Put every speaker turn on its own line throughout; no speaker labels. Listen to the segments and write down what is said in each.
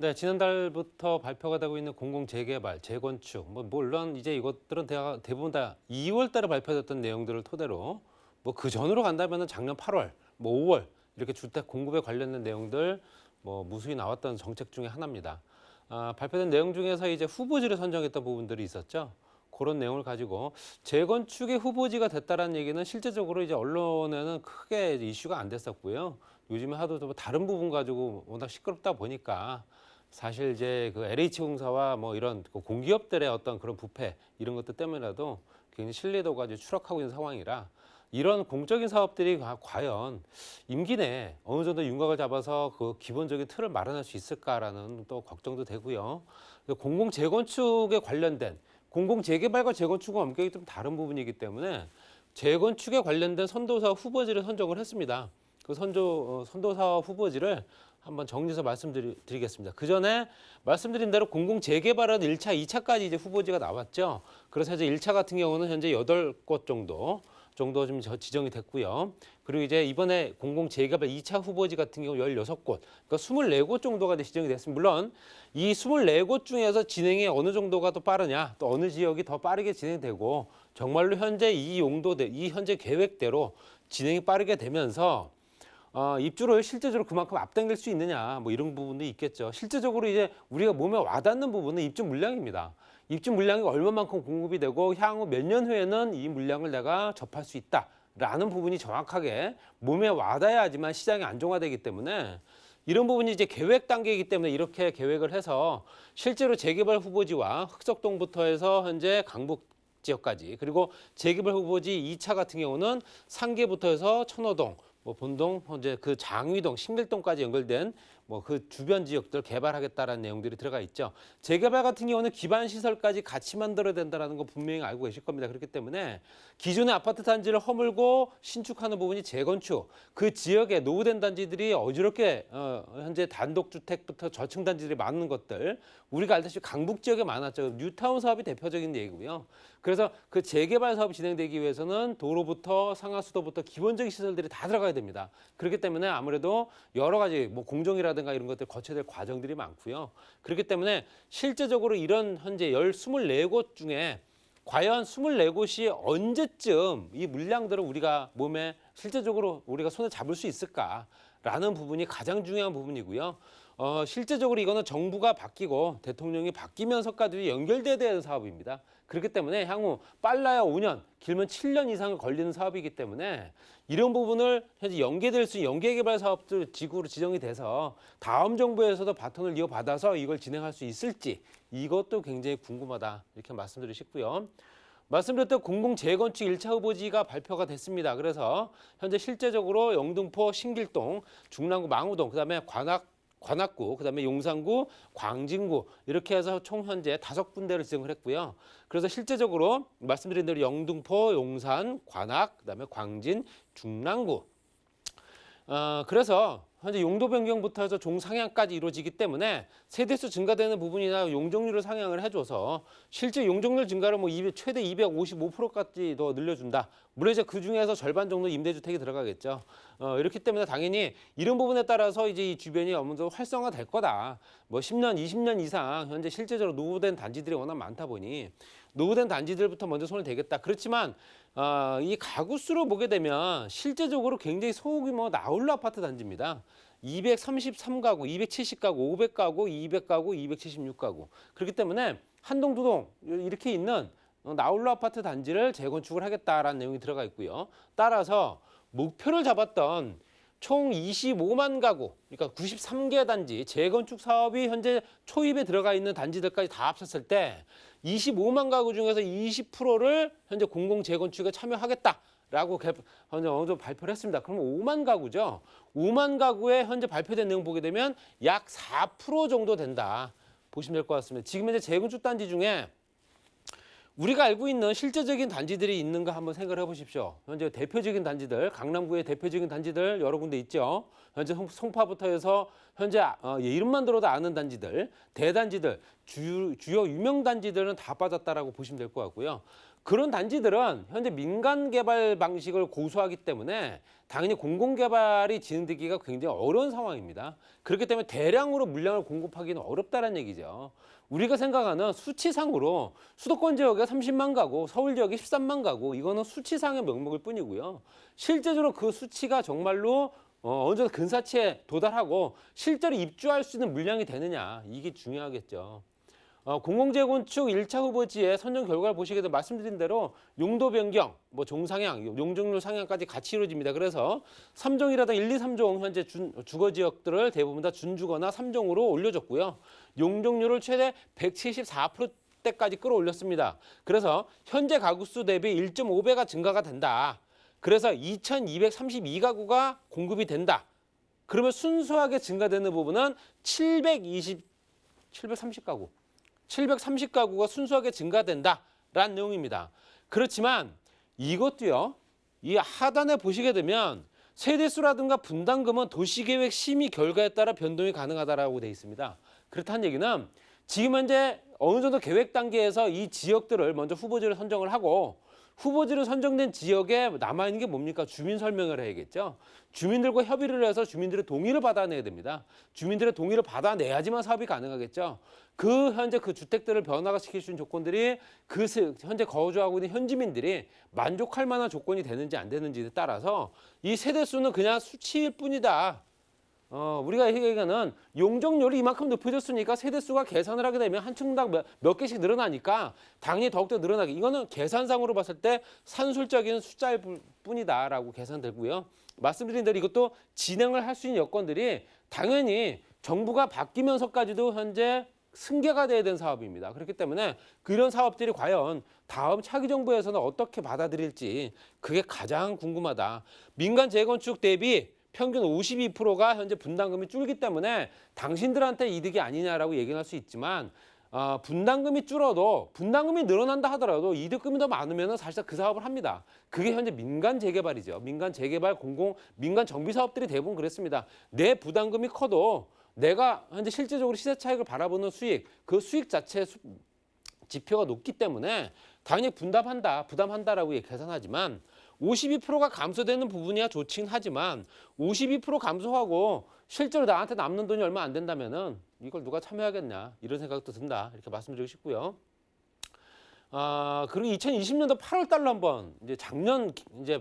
네, 지난달부터 발표가 되고 있는 공공재개발, 재건축, 물론 이제 이것들은 대부분 다 2월 달에 발표됐던 내용들을 토대로 그 전으로 간다면은 작년 8월, 5월 이렇게 주택 공급에 관련된 내용들 무수히 나왔던 정책 중에 하나입니다. 발표된 내용 중에서 이제 후보지를 선정했던 부분들이 있었죠. 그런 내용을 가지고 재건축의 후보지가 됐다라는 얘기는 실제적으로 이제 언론에는 크게 이슈가 안 됐었고요. 요즘에 하도 다른 부분 가지고 워낙 시끄럽다 보니까 사실 이제 그 LH공사와 이런 그 공기업들의 어떤 그런 부패 이런 것들 때문에라도 굉장히 신뢰도가 이제 추락하고 있는 상황이라 이런 공적인 사업들이 과연 임기 내에 어느 정도 윤곽을 잡아서 그 기본적인 틀을 마련할 수 있을까라는 또 걱정도 되고요. 공공재건축에 관련된 공공재개발과 재건축은 엄격히 좀 다른 부분이기 때문에 재건축에 관련된 선도사 후보지를 선정을 했습니다. 그 선도사 후보지를 한번 정리해서 말씀드리겠습니다. 그 전에 말씀드린 대로 공공재개발은 1차, 2차까지 이제 후보지가 나왔죠. 그래서 이제 1차 같은 경우는 현재 8곳 정도 좀 지정이 됐고요. 그리고 이제 이번에 공공재개발 2차 후보지 같은 경우 16곳, 그러니까 24곳 정도가 지정이 됐습니다. 물론 이 24곳 중에서 진행이 어느 정도가 더 빠르냐, 또 어느 지역이 더 빠르게 진행되고 정말로 현재 이 현재 계획대로 진행이 빠르게 되면서 입주를 실제적으로 그만큼 앞당길 수 있느냐 이런 부분도 있겠죠. 실제적으로 이제 우리가 몸에 와닿는 부분은 입주 물량입니다. 입주 물량이 얼마만큼 공급이 되고 향후 몇 년 후에는 이 물량을 내가 접할 수 있다라는 부분이 정확하게 몸에 와닿아야지만 시장이 안정화되기 때문에 이런 부분이 이제 계획 단계이기 때문에 이렇게 계획을 해서 실제로 재개발 후보지와 흑석동부터 해서 현재 강북 지역까지 그리고 재개발 후보지 2차 같은 경우는 상계부터 해서 천호동, 본동, 현재 그 장위동, 신길동까지 연결된 그 주변 지역들 개발하겠다라는 내용들이 들어가 있죠. 재개발 같은 경우는 기반 시설까지 같이 만들어야 된다는 거 분명히 알고 계실 겁니다. 그렇기 때문에 기존의 아파트 단지를 허물고 신축하는 부분이 재건축, 그 지역에 노후된 단지들이 어지럽게 현재 단독주택부터 저층 단지들이 많은 것들 우리가 알다시피 강북 지역에 많았죠. 뉴타운 사업이 대표적인 얘기고요. 그래서 그 재개발 사업이 진행되기 위해서는 도로부터 상하수도부터 기본적인 시설들이 다 들어가야 됩니다. 그렇기 때문에 아무래도 여러 가지 공정이라든가 이런 것들 거쳐야 될 과정들이 많고요. 그렇기 때문에 실제적으로 이런 현재 24곳 중에 과연 24곳이 언제쯤 이 물량들을 우리가 몸에 실제적으로 우리가 손에 잡을 수 있을까라는 부분이 가장 중요한 부분이고요. 실제적으로 이거는 정부가 바뀌고 대통령이 바뀌면서까지 연결돼야 되는 사업입니다. 그렇기 때문에 향후 빨라야 5년, 길면 7년 이상을 걸리는 사업이기 때문에 이런 부분을 현재 연계될 수 있는 연계개발 사업들 지구로 지정이 돼서 다음 정부에서도 바톤을 이어받아서 이걸 진행할 수 있을지 이것도 굉장히 궁금하다 이렇게 말씀드리고 싶고요. 말씀드렸던 공공재건축 1차 후보지가 발표가 됐습니다. 그래서 현재 실제적으로 영등포, 신길동, 중랑구, 망우동, 그다음에 관악구, 그다음에 용산구, 광진구 이렇게 해서 총 현재 5군데를 지정을 했고요. 그래서 실제적으로 말씀드린 대로 영등포, 용산, 관악, 그다음에 광진, 중랑구. 그래서 현재 용도 변경부터 해서 종상향까지 이루어지기 때문에 세대수 증가되는 부분이나 용적률을 상향을 해줘서 실제 용적률 증가를 최대 255%까지 더 늘려준다. 물론 이제 그 중에서 절반 정도 임대주택이 들어가겠죠. 이렇기 때문에 당연히 이런 부분에 따라서 이제 이 주변이 어느 정도 활성화될 거다. 10년, 20년 이상 현재 실제적으로 노후된 단지들이 워낙 많다 보니 노후된 단지들부터 먼저 손을 대겠다. 그렇지만 이 가구 수로 보게 되면 실제적으로 굉장히 소규모 나홀로 아파트 단지입니다. 233가구, 270가구, 500가구, 200가구, 276가구. 그렇기 때문에 한 동, 두 동 이렇게 있는 나홀로 아파트 단지를 재건축을 하겠다라는 내용이 들어가 있고요. 따라서 목표를 잡았던 총 25만 가구, 그러니까 93개 단지 재건축 사업이 현재 초입에 들어가 있는 단지들까지 다 합쳤을 때 25만 가구 중에서 20%를 현재 공공재건축에 참여하겠다라고 현재 어느 정도 발표를 했습니다. 그러면 5만 가구죠. 5만 가구에 현재 발표된 내용 보게 되면 약 4% 정도 된다. 보시면 될 것 같습니다. 지금 현재 재건축 단지 중에 우리가 알고 있는 실제적인 단지들이 있는가 한번 생각을 해보십시오. 현재 대표적인 단지들, 강남구의 대표적인 단지들 여러 군데 있죠. 현재 송파부터 해서 현재 이름만 들어도 아는 단지들, 대단지들, 주요 유명 단지들은 다 빠졌다라고 보시면 될 것 같고요. 그런 단지들은 현재 민간 개발 방식을 고수하기 때문에 당연히 공공 개발이 진행되기가 굉장히 어려운 상황입니다. 그렇기 때문에 대량으로 물량을 공급하기는 어렵다는 얘기죠. 우리가 생각하는 수치상으로 수도권 지역에 30만 가구, 서울 지역에 13만 가구, 이거는 수치상의 명목일 뿐이고요. 실제적으로 그 수치가 정말로 어느 정도 근사치에 도달하고 실제로 입주할 수 있는 물량이 되느냐, 이게 중요하겠죠. 공공재건축 1차 후보지의 선정 결과를 보시게 되면 말씀드린 대로 용도 변경, 뭐 종상향, 용적률 상향까지 같이 이루어집니다. 그래서 3종이라든가 1, 2, 3종 현재 주거 지역들을 대부분 다 준주거나 3종으로 올려줬고요. 용적률을 최대 174%대까지 끌어올렸습니다. 그래서 현재 가구 수 대비 1.5배가 증가가 된다. 그래서 2,232가구가 공급이 된다. 그러면 순수하게 증가되는 부분은 730가구. 730가구가 순수하게 증가된다라는 내용입니다. 그렇지만 이것도요. 이 하단에 보시게 되면 세대수라든가 분담금은 도시계획 심의 결과에 따라 변동이 가능하다라고 되어 있습니다. 그렇다는 얘기는 지금 현재 어느 정도 계획 단계에서 이 지역들을 먼저 후보지를 선정을 하고 후보지로 선정된 지역에 남아있는 게 뭡니까? 주민 설명을 해야겠죠. 주민들과 협의를 해서 주민들의 동의를 받아내야 됩니다. 주민들의 동의를 받아내야지만 사업이 가능하겠죠. 현재 그 주택들을 변화가 시킬 수 있는 조건들이 현재 거주하고 있는 현지민들이 만족할 만한 조건이 되는지 안 되는지에 따라서 이 세대수는 그냥 수치일 뿐이다. 우리가 얘기하는 용적률이 이만큼 높아졌으니까 세대수가 계산을 하게 되면 한 층당 몇 개씩 늘어나니까 당연히 더욱더 늘어나게. 이거는 계산상으로 봤을 때 산술적인 숫자일 뿐이다라고 계산되고요. 말씀드린 대로 이것도 진행을 할 수 있는 여건들이 당연히 정부가 바뀌면서까지도 현재 승계가 돼야 되는 사업입니다. 그렇기 때문에 그런 사업들이 과연 다음 차기 정부에서는 어떻게 받아들일지 그게 가장 궁금하다. 민간 재건축 대비 평균 52%가 현재 분담금이 줄기 때문에 당신들한테 이득이 아니냐라고 얘기할 수 있지만 분담금이 줄어도 분담금이 늘어난다 하더라도 이득금이 더 많으면 사실상 그 사업을 합니다. 그게 현재 민간 재개발이죠. 민간 재개발, 민간 정비 사업들이 대부분 그랬습니다. 내 부담금이 커도 내가 현재 실질적으로 시세 차익을 바라보는 수익, 그 수익 자체 지표가 높기 때문에 당연히 부담한다라고 계산하지만 52%가 감소되는 부분이야 좋긴 하지만 52% 감소하고 실제로 나한테 남는 돈이 얼마 안 된다면은 이걸 누가 참여하겠냐 이런 생각도 든다 이렇게 말씀드리고 싶고요. 그리고 2020년도 8월 달로 한번 작년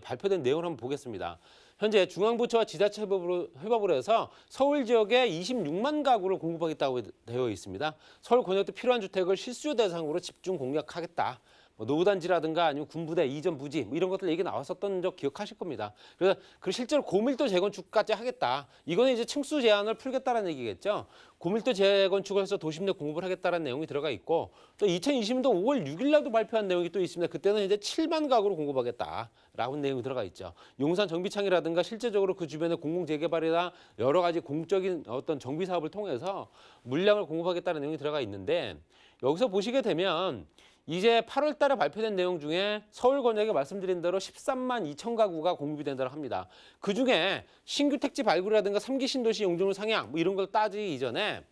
발표된 내용을 한번 보겠습니다. 현재 중앙부처와 지자체 협업으로 해서 서울 지역에 26만 가구를 공급하겠다고 되어 있습니다. 서울 권역도 필요한 주택을 실수요 대상으로 집중 공략하겠다. 노후단지라든가 아니면 군부대 이전 부지 이런 것들 얘기 나왔었던 적 기억하실 겁니다. 그래서 실제로 고밀도 재건축까지 하겠다. 이거는 이제 층수 제한을 풀겠다는 얘기겠죠. 고밀도 재건축을 해서 도심 내 공급을 하겠다는 내용이 들어가 있고 또 2020년도 5월 6일 날도 발표한 내용이 또 있습니다. 그때는 이제 7만 가구를 공급하겠다라는 내용이 들어가 있죠. 용산 정비창이라든가 실제적으로 그 주변의 공공재개발이나 여러 가지 공적인 어떤 정비 사업을 통해서 물량을 공급하겠다는 내용이 들어가 있는데 여기서 보시게 되면 이제 8월 달에 발표된 내용 중에 서울 권역에 말씀드린 대로 13만 2천 가구가 공급이 된다고 합니다. 그중에 신규 택지 발굴이라든가 3기 신도시 용적률 상향 이런 걸 따지기 이전에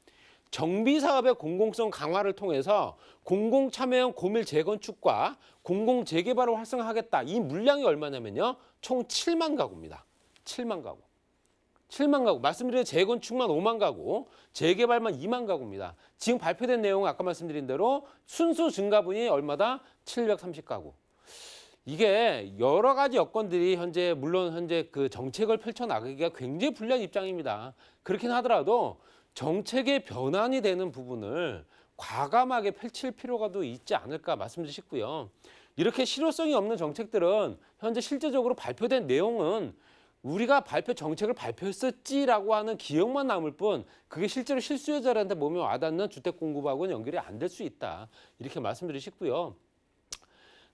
정비 사업의 공공성 강화를 통해서 공공 참여형 고밀 재건축과 공공 재개발을 활성화하겠다. 이 물량이 얼마냐면요. 총 7만 가구입니다. 7만 가구. 7만 가구, 말씀드린 재건축만 5만 가구, 재개발만 2만 가구입니다. 지금 발표된 내용은 아까 말씀드린 대로 순수 증가분이 얼마다? 730가구. 이게 여러 가지 여건들이 물론 현재 그 정책을 펼쳐나가기가 굉장히 불리한 입장입니다. 그렇긴 하더라도 정책의 변환이 되는 부분을 과감하게 펼칠 필요가 또 있지 않을까 말씀드리고 싶고요. 이렇게 실효성이 없는 정책들은 현재 실제적으로 발표된 내용은 우리가 정책을 발표했었지라고 하는 기억만 남을 뿐 그게 실제로 실수요자들한테 몸에 와닿는 주택 공급하고는 연결이 안 될 수 있다. 이렇게 말씀드리고 싶고요.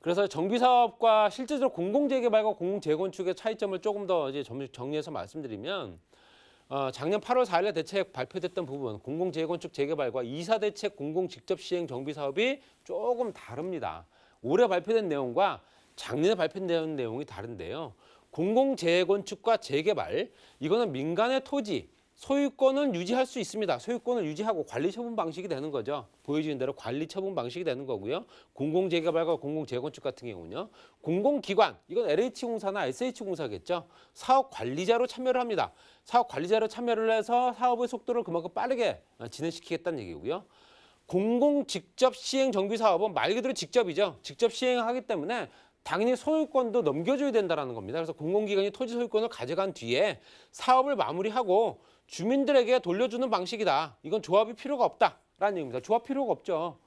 그래서 정비사업과 실제적으로 공공재개발과 공공재건축의 차이점을 조금 더 정리해서 말씀드리면 작년 8월 4일에 대책 발표됐던 부분 공공재건축 재개발과 2사 대책 공공직접시행 정비사업이 조금 다릅니다. 올해 발표된 내용과 작년에 발표된 내용이 다른데요. 공공재건축과 재개발, 이거는 민간의 토지, 소유권은 유지할 수 있습니다. 소유권을 유지하고 관리 처분 방식이 되는 거죠. 보여지는 대로 관리 처분 방식이 되는 거고요. 공공재개발과 공공재건축 같은 경우는요. 공공기관, 이건 LH공사나 SH공사겠죠. 사업 관리자로 참여를 합니다. 사업 관리자로 참여를 해서 사업의 속도를 그만큼 빠르게 진행시키겠다는 얘기고요. 공공 직접 시행 정비 사업은 말 그대로 직접이죠. 직접 시행하기 때문에 당연히 소유권도 넘겨줘야 된다는 겁니다. 그래서 공공기관이 토지 소유권을 가져간 뒤에 사업을 마무리하고 주민들에게 돌려주는 방식이다. 이건 조합이 필요가 없다라는 얘기입니다. 조합 필요가 없죠.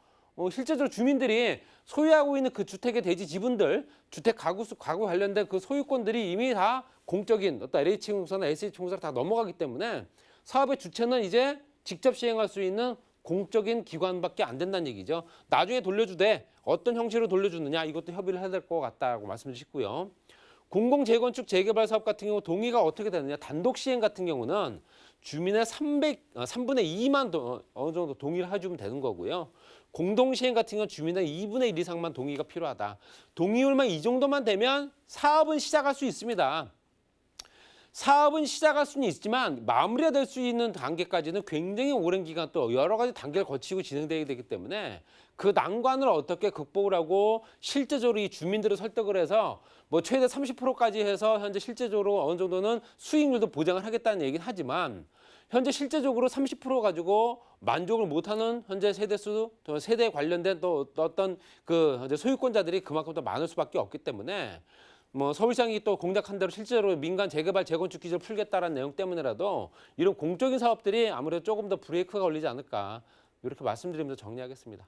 실제적으로 주민들이 소유하고 있는 그 주택의 대지 지분들, 주택 가구 관련된 그 소유권들이 이미 다 공적인 어떤 LH공사나 SH공사로 다 넘어가기 때문에 사업의 주체는 이제 직접 시행할 수 있는 공적인 기관밖에 안 된다는 얘기죠. 나중에 돌려주되 어떤 형식으로 돌려주느냐 이것도 협의를 해야 될 것 같다고 말씀드리고요. 공공재건축 재개발 사업 같은 경우 동의가 어떻게 되느냐. 단독 시행 같은 경우는 주민의 3분의 2만 어느 정도 동의를 해주면 되는 거고요. 공동 시행 같은 경우는 주민의 2분의 1 이상만 동의가 필요하다. 동의율만 이 정도만 되면 사업은 시작할 수 있습니다. 사업은 시작할 수는 있지만 마무리가 될 수 있는 단계까지는 굉장히 오랜 기간 또 여러 가지 단계를 거치고 진행되게 되기 때문에 그 난관을 어떻게 극복을 하고 실제적으로 이 주민들을 설득을 해서 뭐 최대 30%까지 해서 현재 실제적으로 어느 정도는 수익률도 보장을 하겠다는 얘기는 하지만 현재 실제적으로 30% 가지고 만족을 못하는 현재 세대수, 세대에 관련된 또 어떤 그 현재 소유권자들이 그만큼 더 많을 수밖에 없기 때문에 뭐 서울시장이 또 공약한 대로 실제로 민간 재개발 재건축 기준을 풀겠다라는 내용 때문에라도 이런 공적인 사업들이 아무래도 조금 더 브레이크가 걸리지 않을까 이렇게 말씀드리면서 정리하겠습니다.